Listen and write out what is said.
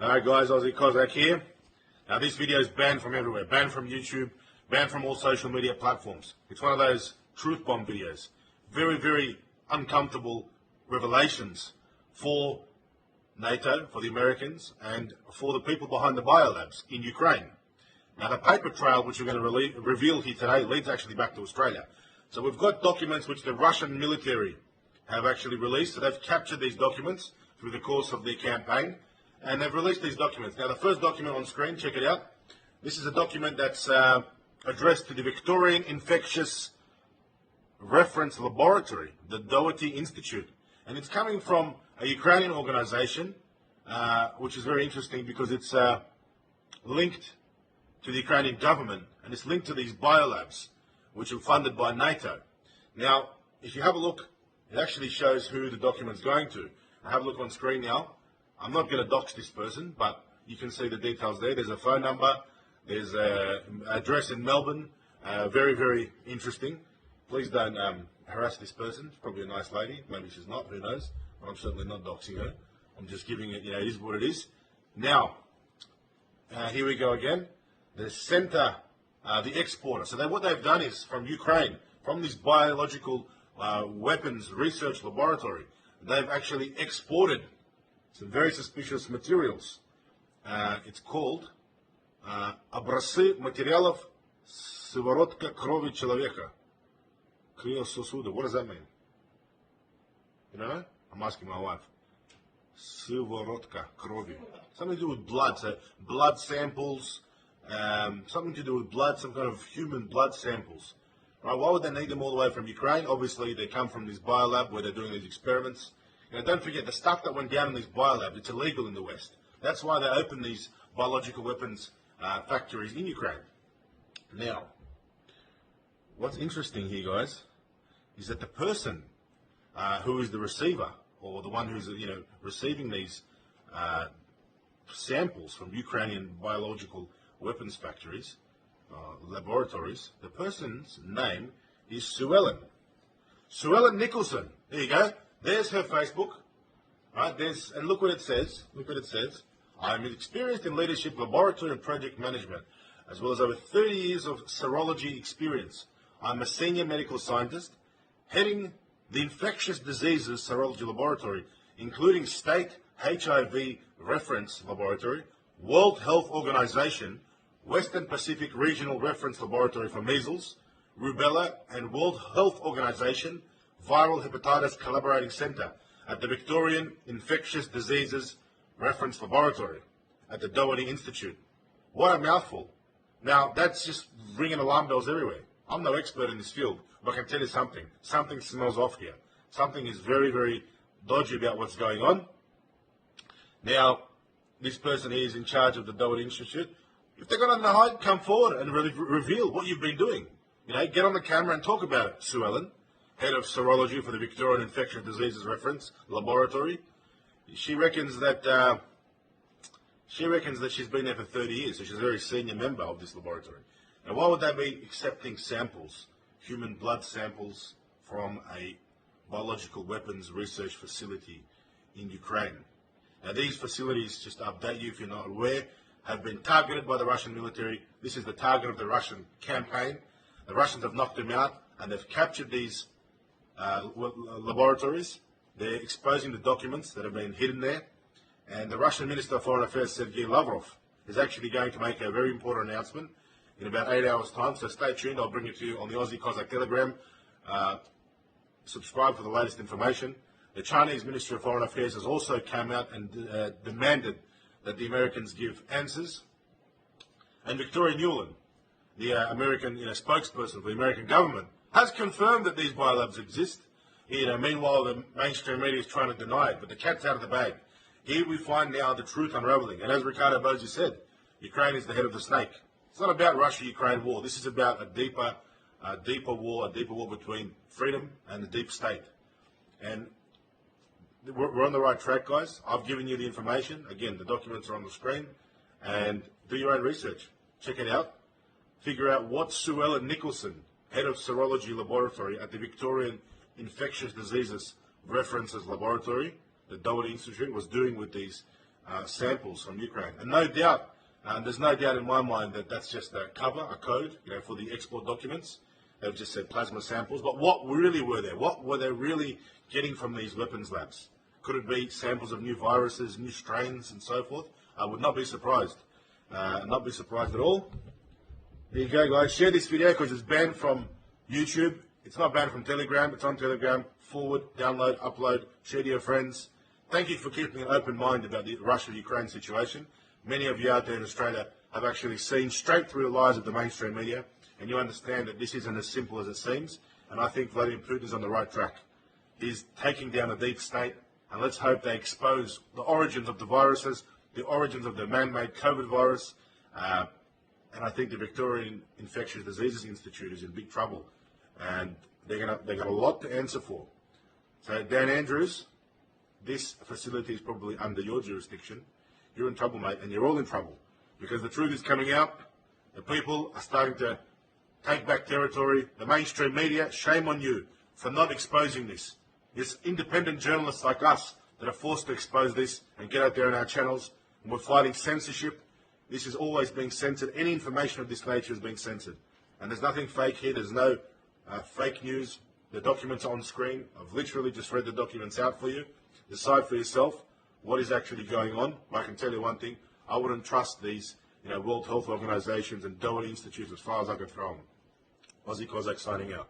Alright guys, Aussie Cossack here. Now this video is banned from everywhere, banned from YouTube, banned from all social media platforms. It's one of those truth bomb videos. Very, very uncomfortable revelations for NATO, for the Americans, and for the people behind the biolabs in Ukraine. Now the paper trail which we're going to reveal here today leads actually back to Australia. So we've got documents which the Russian military have actually released. So they've captured these documents through the course of their campaign. And they've released these documents. Now, the first document on screen, check it out. This is a document that's addressed to the Victorian Infectious Reference Laboratory, the Mando'Ade Institute. And it's coming from a Ukrainian organization, which is very interesting because it's linked to the Ukrainian government, and it's linked to these biolabs, which are funded by NATO. Now, if you have a look, it actually shows who the document's going to. Have a look on screen now. I'm not going to dox this person, but you can see the details there. There's a phone number. There's an address in Melbourne. Very, very interesting. Please don't harass this person. She's probably a nice lady. Maybe she's not. Who knows? But I'm certainly not doxing her. I'm just giving it, it is what it is. Now, here we go again. The center, the exporter. So what they've done is from Ukraine, from this biological weapons research laboratory, they've actually exported some very suspicious materials. It's called образцы материалов сыворотка крови человека. Криососуда. What does that mean? You don't know? I'm asking my wife. Сывороtka крови. Something to do with blood. So blood samples, something to do with blood, some kind of human blood samples. Right? Why would they need them all the way from Ukraine? Obviously, they come from this biolab where they're doing these experiments. Don't forget, the stuff that went down in these biolabs, it's illegal in the West. That's why they opened these biological weapons factories in Ukraine. Now, what's interesting here, guys, is that the person who is the receiver, or the one who's receiving these samples from Ukrainian biological weapons factories, laboratories, the person's name is Sue Ellen. Sue Ellen Nicholson. There you go. There's her Facebook, right? And look what it says. Look what it says. I'm experienced in leadership, laboratory, and project management, as well as over 30 years of serology experience. I'm a senior medical scientist, heading the infectious diseases serology laboratory, including state HIV reference laboratory, World Health Organization, Western Pacific Regional Reference Laboratory for measles, rubella, and World Health Organization Viral Hepatitis Collaborating Center at the Victorian Infectious Diseases Reference Laboratory at the Mando'Ade Institute. What a mouthful. Now, that's just ringing alarm bells everywhere. I'm no expert in this field, but I can tell you something. Something smells off here. Something is very, very dodgy about what's going on. Now, this person here is in charge of the Mando'Ade Institute. If they've got nothing to hide, come forward and reveal what you've been doing. Get on the camera and talk about it, Sue Ellen, head of serology for the Victorian Infectious Diseases Reference Laboratory. She reckons that she's been there for 30 years, so she's a very senior member of this laboratory. Now, why would they be accepting samples, human blood samples, from a biological weapons research facility in Ukraine? Now, these facilities, just to update you if you're not aware, have been targeted by the Russian military. This is the target of the Russian campaign. The Russians have knocked them out, and they've captured these laboratories. They're exposing the documents that have been hidden there. And the Russian Minister of Foreign Affairs, Sergei Lavrov, is actually going to make a very important announcement in about 8 hours' time. So stay tuned. I'll bring it to you on the Aussie Cossack Telegram. Subscribe for the latest information. The Chinese Ministry of Foreign Affairs has also come out and demanded that the Americans give answers. And Victoria Nuland, the American spokesperson for the American government, has confirmed that these biolabs exist. Meanwhile, the mainstream media is trying to deny it, but the cat's out of the bag. Here we find now the truth unraveling. And as Ricardo Bosi said, Ukraine is the head of the snake. It's not about Russia-Ukraine war. This is about a deeper war between freedom and the deep state. And we're on the right track, guys. I've given you the information. Again, the documents are on the screen. And do your own research. Check it out. Figure out what Sue Ellen Nicholson, head of serology laboratory at the Victorian Infectious Diseases References Laboratory, the Mando'Ade Institute, was doing with these samples from Ukraine. And no doubt, there's no doubt in my mind that that's just a cover, a code, for the export documents. They've just said plasma samples. But what really were there? What were they really getting from these weapons labs? Could it be samples of new viruses, new strains, and so forth? I would not be surprised. Not be surprised at all. There you go, guys. Share this video because it's banned from YouTube. It's not banned from Telegram. It's on Telegram. Forward, download, upload, share to your friends. Thank you for keeping an open mind about the Russia-Ukraine situation. Many of you out there in Australia have actually seen straight through the lies of the mainstream media, and you understand that this isn't as simple as it seems. And I think Vladimir Putin is on the right track. He's taking down a deep state, and let's hope they expose the origins of the viruses, the origins of the man-made COVID virus, and I think the Victorian Infectious Diseases Institute is in big trouble, and they got a lot to answer for. So Dan Andrews, this facility is probably under your jurisdiction. You're in trouble, mate, and you're all in trouble because the truth is coming out. The people are starting to take back territory. The mainstream media, shame on you for not exposing this. It's independent journalists like us that are forced to expose this and get out there on our channels. And we're fighting censorship. This is always being censored. Any information of this nature is being censored. And there's nothing fake here. There's no fake news. The documents are on screen. I've literally just read the documents out for you. Decide for yourself what is actually going on. I can tell you one thing. I wouldn't trust these World Health Organizations and Doherty Institutes as far as I could throw them. Aussie Cossack signing out.